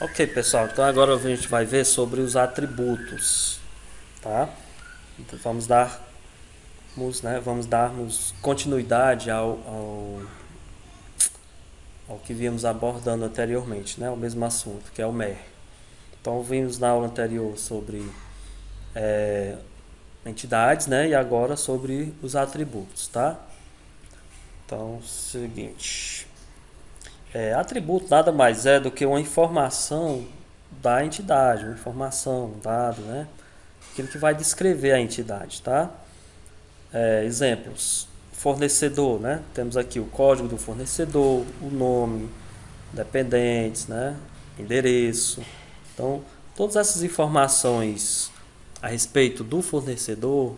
Ok, pessoal, então agora a gente vai ver sobre os atributos, tá? Então vamos darmos continuidade ao que viemos abordando anteriormente, né? O mesmo assunto, que é o MER. Então vimos na aula anterior sobre é, entidades, né? E agora sobre os atributos, tá? Então, seguinte. Atributo nada mais é do que uma informação da entidade, uma informação, um dado, né? Aquilo que vai descrever a entidade, tá? Exemplos: fornecedor, né? Temos aqui o código do fornecedor, o nome, dependentes, né? Endereço. Então, todas essas informações a respeito do fornecedor,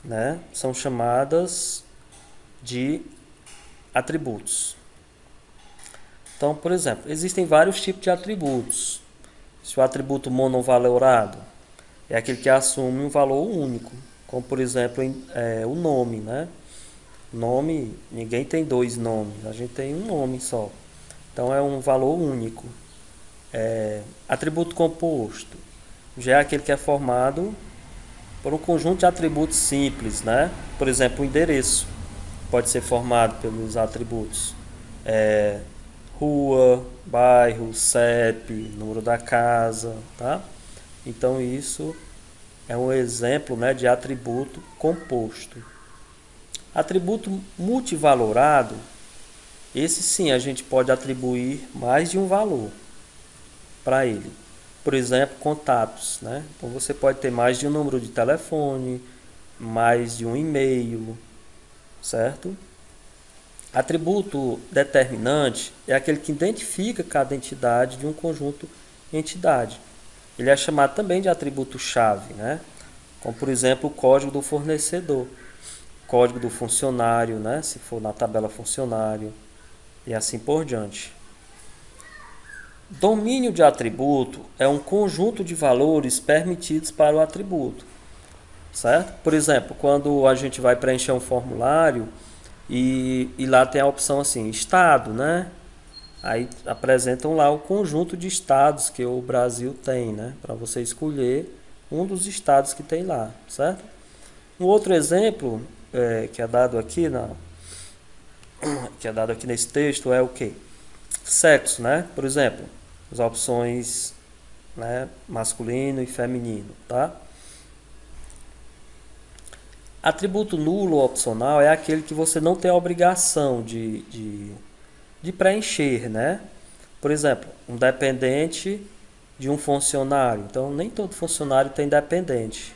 né? São chamadas de atributos. Então, por exemplo, existem vários tipos de atributos. Se o atributo monovalorado é aquele que assume um valor único, como por exemplo o nome, né? Nome, ninguém tem dois nomes, a gente tem um nome só. Então é um valor único. Atributo composto já é aquele que é formado por um conjunto de atributos simples, né? Por exemplo, o endereço pode ser formado pelos atributos rua, bairro, CEP, número da casa, tá? Então isso é um exemplo, né, de atributo composto. Atributo multivalorado, esse sim a gente pode atribuir mais de um valor para ele. Por exemplo, contatos, né? Então você pode ter mais de um número de telefone, mais de um e-mail, certo? Atributo determinante é aquele que identifica cada entidade de um conjunto entidade. Ele é chamado também de atributo-chave, né? Como, por exemplo, o código do fornecedor, código do funcionário, né? Se for na tabela funcionário, e assim por diante. Domínio de atributo é um conjunto de valores permitidos para o atributo, certo? Por exemplo, quando a gente vai preencher um formulário e lá tem a opção assim, estado, né? Aí apresentam lá o conjunto de estados que o Brasil tem, né? Para você escolher um dos estados que tem lá, certo? Um outro exemplo que é dado aqui que é dado aqui nesse texto é o que? Sexo, né? Por exemplo, as opções, né, masculino e feminino, tá? Atributo nulo ou opcional é aquele que você não tem a obrigação de preencher, né? Por exemplo, um dependente de um funcionário. Então, nem todo funcionário tem dependente.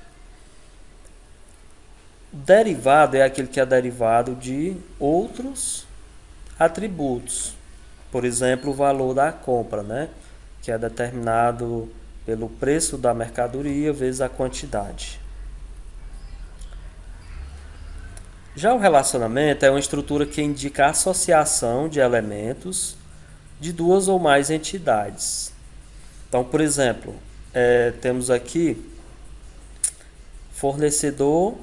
Derivado é aquele que é derivado de outros atributos. Por exemplo, o valor da compra, né? Que é determinado pelo preço da mercadoria vezes a quantidade. Já o relacionamento é uma estrutura que indica a associação de elementos de duas ou mais entidades. Então, por exemplo, temos aqui fornecedor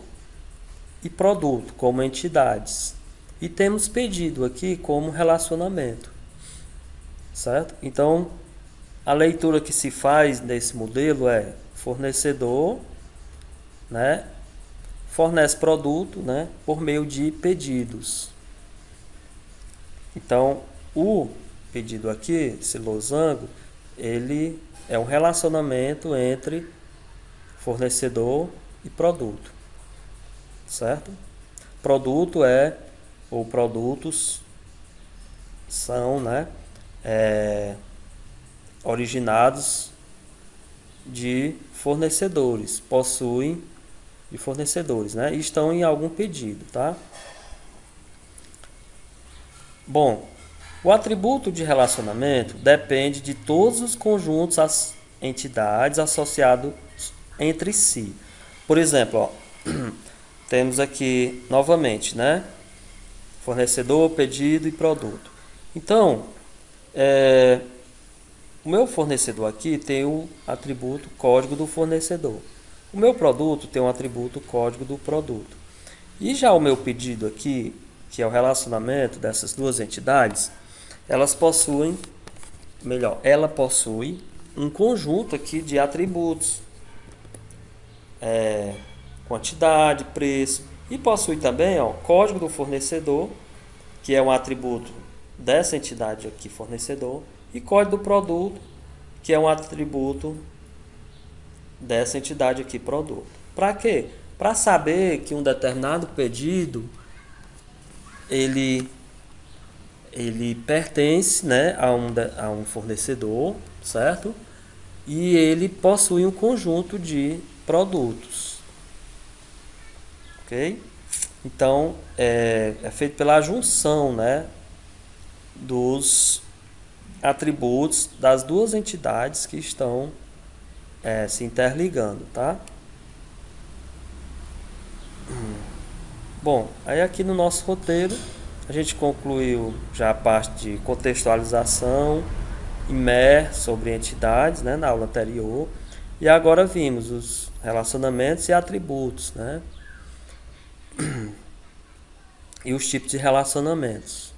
e produto como entidades. E temos pedido aqui como relacionamento, certo? Então, a leitura que se faz desse modelo é fornecedor, né, fornece produto, né, por meio de pedidos. Então, o pedido aqui, esse losango, ele é um relacionamento entre fornecedor e produto, certo? Produto ou produtos são, né, originados de fornecedores, possuem de fornecedores, né, e estão em algum pedido, tá? Bom, o atributo de relacionamento depende de todos os conjuntos, as entidades associados entre si. Por exemplo, ó, temos aqui novamente, né? Fornecedor, pedido e produto. Então, o meu fornecedor aqui tem o atributo código do fornecedor. O meu produto tem um atributo código do produto. E já o meu pedido aqui, que é o relacionamento dessas duas entidades, elas possuem melhor, ela possui um conjunto aqui de atributos, quantidade, preço, e possui também, ó, código do fornecedor, que é um atributo dessa entidade aqui, fornecedor, e código do produto, que é um atributo dessa entidade aqui, produto. Para quê? Para saber que um determinado pedido ele pertence, né, a um fornecedor, certo? E ele possui um conjunto de produtos. Ok? Então, é feito pela junção, né, dos atributos das duas entidades que estão se interligando, tá? Bom, aí aqui no nosso roteiro a gente concluiu já a parte de contextualização e MER sobre entidades, né, na aula anterior, e agora vimos os relacionamentos e atributos, né, e os tipos de relacionamentos.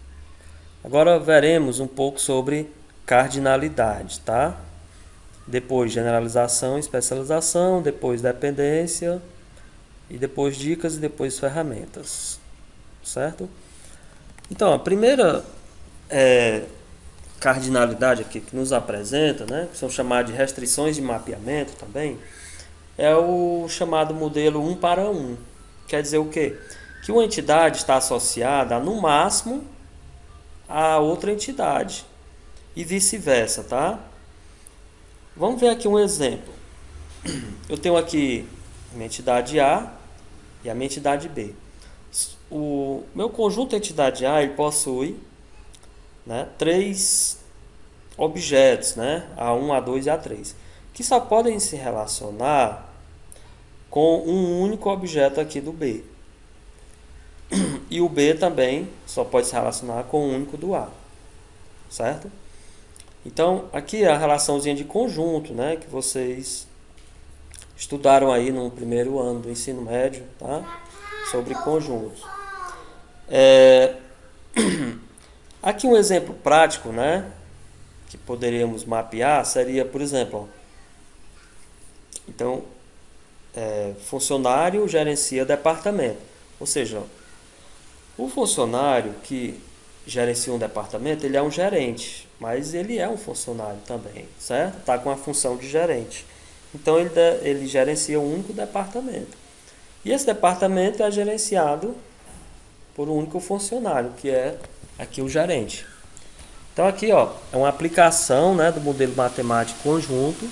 Agora veremos um pouco sobre cardinalidade, tá? Depois generalização e especialização, depois dependência, e depois dicas e depois ferramentas, certo? Então, a primeira cardinalidade aqui que nos apresenta, né, que são chamadas de restrições de mapeamento também, é o chamado modelo 1 para 1. Quer dizer o quê? Que uma entidade está associada, no máximo, a outra entidade e vice-versa, tá? Vamos ver aqui um exemplo. Eu tenho aqui a minha entidade A e a minha entidade B. O meu conjunto entidade A ele possui, né, 3 objetos, né, A1, A2 e A3, que só podem se relacionar com um único objeto aqui do B. E o B também só pode se relacionar com um único do A, certo? Então, aqui é a relaçãozinha de conjunto, né, que vocês estudaram aí no primeiro ano do ensino médio, tá? Sobre conjuntos. Aqui um exemplo prático, né, que poderíamos mapear seria, por exemplo, então, funcionário gerencia departamento. Ou seja, o funcionário que gerencia um departamento, ele é um gerente, mas ele é um funcionário também, certo? Está com a função de gerente. Então, ele gerencia um único departamento. E esse departamento é gerenciado por um único funcionário, que é aqui o gerente. Então, aqui ó, é uma aplicação, né, do modelo matemático conjunto,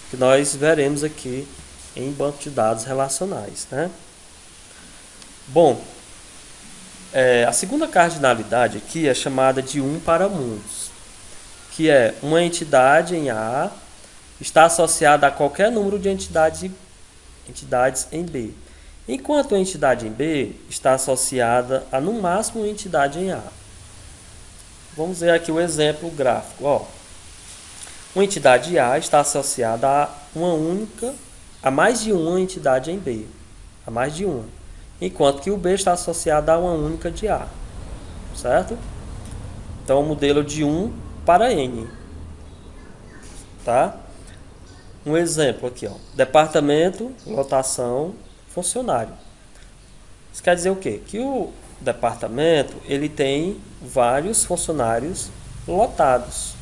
que nós veremos aqui em banco de dados relacionais, né? Bom, a segunda cardinalidade aqui é chamada de 1 para muitos, que é uma entidade em A está associada a qualquer número de entidades em B, enquanto a entidade em B está associada a, no máximo, uma entidade em A. Vamos ver aqui o exemplo gráfico. Ó. Uma entidade A está associada a mais de uma entidade em B, a mais de uma, enquanto que o B está associado a uma única de A, certo? Então, o modelo de 1 para N, tá? Um exemplo aqui, ó, departamento, lotação, funcionário. Isso quer dizer o quê? Que o departamento ele tem vários funcionários lotados,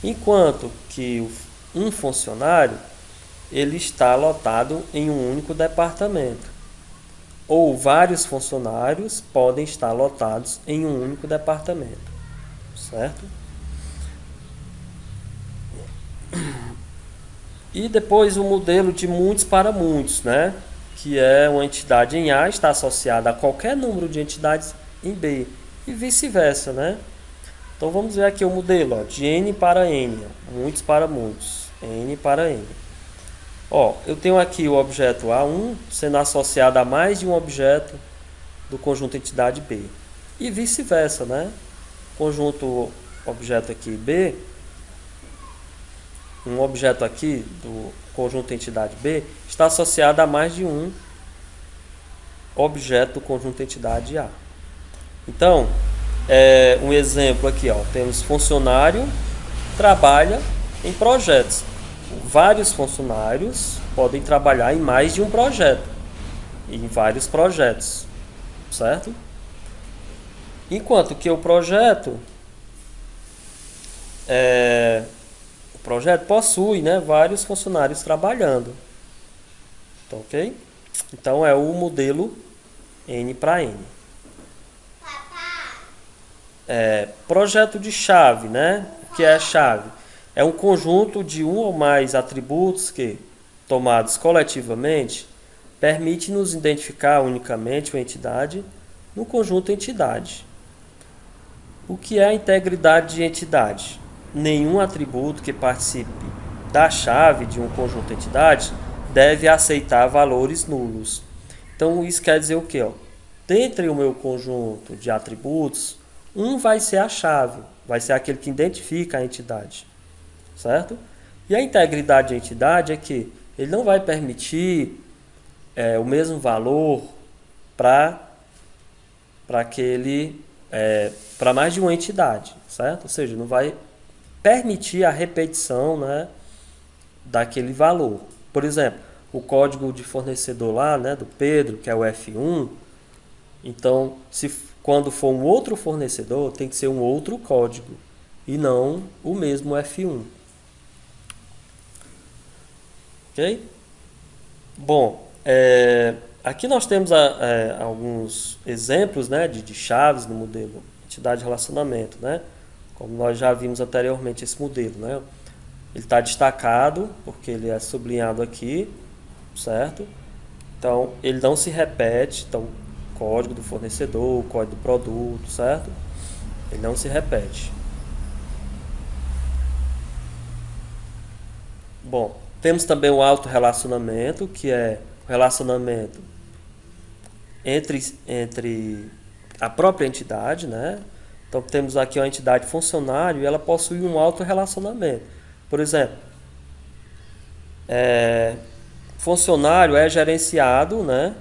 enquanto que um funcionário ele está lotado em um único departamento, ou vários funcionários podem estar lotados em um único departamento, certo? E depois o modelo de muitos para muitos, né? Que é uma entidade em A está associada a qualquer número de entidades em B e vice-versa, né? Então vamos ver aqui o modelo, ó, de N para N, ó, muitos para muitos, N para N. Ó, eu tenho aqui o objeto A1 sendo associado a mais de um objeto do conjunto entidade B e vice-versa, né? Conjunto objeto aqui B, um objeto aqui do conjunto entidade B está associado a mais de um objeto do conjunto entidade A. Então, um exemplo aqui, ó, temos funcionário trabalha em projetos. Vários funcionários podem trabalhar em mais de um projeto, em vários projetos, certo? Enquanto que o projeto possui, né, vários funcionários trabalhando. Tá, ok? Então é o modelo N para N. Projeto de chave, né? O que é a chave? É um conjunto de um ou mais atributos que, tomados coletivamente, permite nos identificar unicamente uma entidade no conjunto entidade. O que é a integridade de entidade? Nenhum atributo que participe da chave de um conjunto entidade deve aceitar valores nulos. Então isso quer dizer o quê? Dentre o meu conjunto de atributos, um vai ser a chave, vai ser aquele que identifica a entidade, certo? E a integridade de entidade é que ele não vai permitir o mesmo valor para mais de uma entidade, certo? Ou seja, não vai permitir a repetição, né, daquele valor. Por exemplo, o código de fornecedor lá, né, do Pedro, que é o F1, então, quando for um outro fornecedor, tem que ser um outro código e não o mesmo F1. Ok? Bom, aqui nós temos alguns exemplos, né, de chaves no modelo entidade-relacionamento, né? Como nós já vimos anteriormente esse modelo, né? Ele está destacado porque ele é sublinhado aqui, certo? Então, ele não se repete. Então, código do fornecedor, código do produto, certo? Ele não se repete. Bom, temos também o autorrelacionamento, que é o relacionamento entre a própria entidade, né? Então temos aqui uma entidade funcionário e ela possui um autorrelacionamento. Por exemplo, funcionário é gerenciado, né,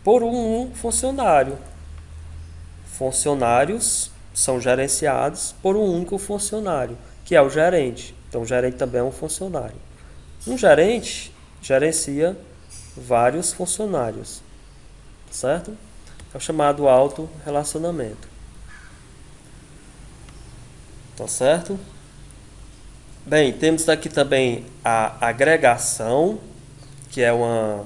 por um funcionário. Funcionários são gerenciados por um único funcionário, que é o gerente. Então o gerente também é um funcionário. Um gerente gerencia vários funcionários, certo? É o chamado autorrelacionamento. Tá certo? Bem, temos aqui também a agregação, que é uma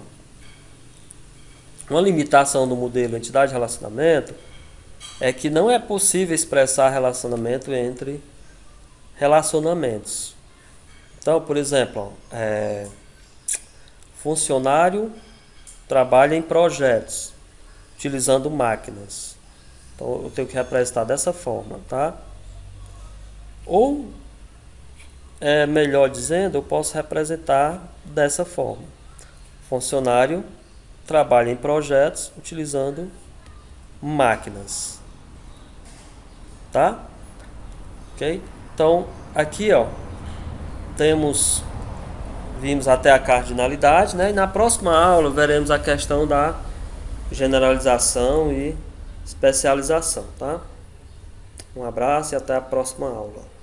limitação do modelo entidade-relacionamento, é que não é possível expressar relacionamento entre relacionamentos. Então, por exemplo, funcionário trabalha em projetos, utilizando máquinas. Então, eu tenho que representar dessa forma, tá? Ou, melhor dizendo, eu posso representar dessa forma. Funcionário trabalha em projetos utilizando máquinas. Tá? Ok? Então, aqui, vimos até a cardinalidade, né? E na próxima aula veremos a questão da generalização e especialização, tá? Um abraço e até a próxima aula.